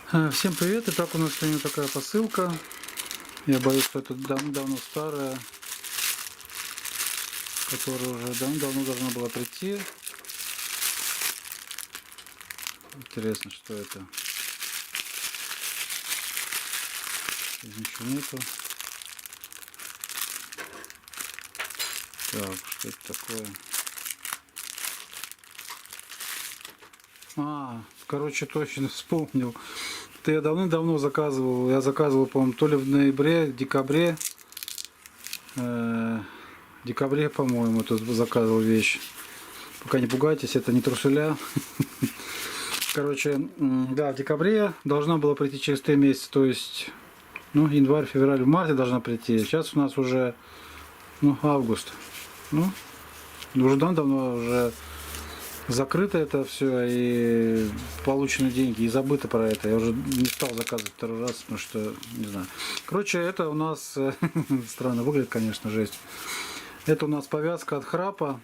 Всем привет! Итак, у нас сегодня такая посылка. Я боюсь, что это давно старая, которая уже давно должна была прийти. Интересно, что это. Здесь ничего нету. Так, что это такое? Короче, точно вспомнил. Это я давным-давно заказывал. Я заказывал, по-моему, то ли в ноябре, декабре. Декабре, по-моему, тут заказывал вещь. Пока не пугайтесь, это не труселя. Короче, да, в декабре должна была прийти через 3 месяца. То есть, январь, февраль, в марте должна прийти. Сейчас у нас уже, август. Уже давно уже закрыто это все, и получены деньги, и забыто про это. Я уже не стал заказывать второй раз, потому что, не знаю. Короче, это у нас, странно выглядит, конечно, жесть. Это у нас повязка от храпа.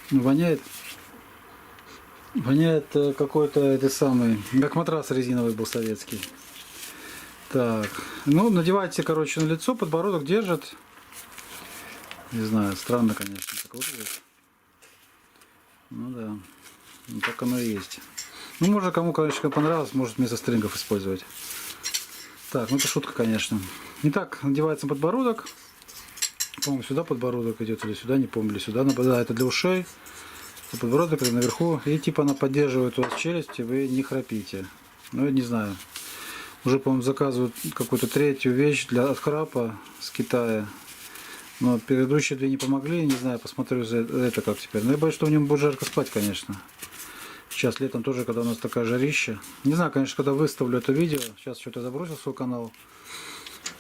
Воняет какой-то это самый, как матрас резиновый был советский. Так, надевайте, короче, на лицо, подбородок держит. Не знаю, странно, конечно, так выглядит. Да, так оно и есть. Может, кому, конечно, понравилось, может вместо стрингов использовать. Так, это шутка, конечно. Итак, надевается подбородок. По-моему, сюда подбородок идет, или сюда, не помню, или сюда. Да, это для ушей. Подбородок наверху. И типа она поддерживает у вас челюсть, и вы не храпите. Я не знаю. Уже, по-моему, заказывают какую-то третью вещь от храпа с Китая. Но предыдущие 2 не помогли, не знаю, посмотрю за это как теперь. Но я боюсь, что в нем будет жарко спать, конечно. Сейчас летом тоже, когда у нас такая жарища. Не знаю, конечно, когда выставлю это видео. Сейчас что-то забросил в свой канал.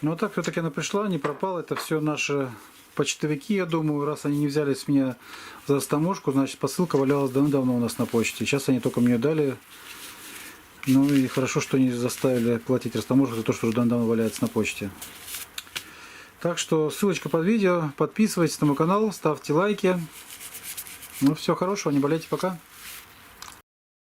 Но так все-таки она пришла, не пропала. Это все наши почтовики, я думаю. Раз они не взяли с меня за растаможку, значит посылка валялась давно у нас на почте. Сейчас они только мне дали. И хорошо, что не заставили платить растаможку за то, что уже давно валяется на почте. Так что ссылочка под видео, подписывайтесь на мой канал, ставьте лайки. Всего хорошего, не болейте, пока.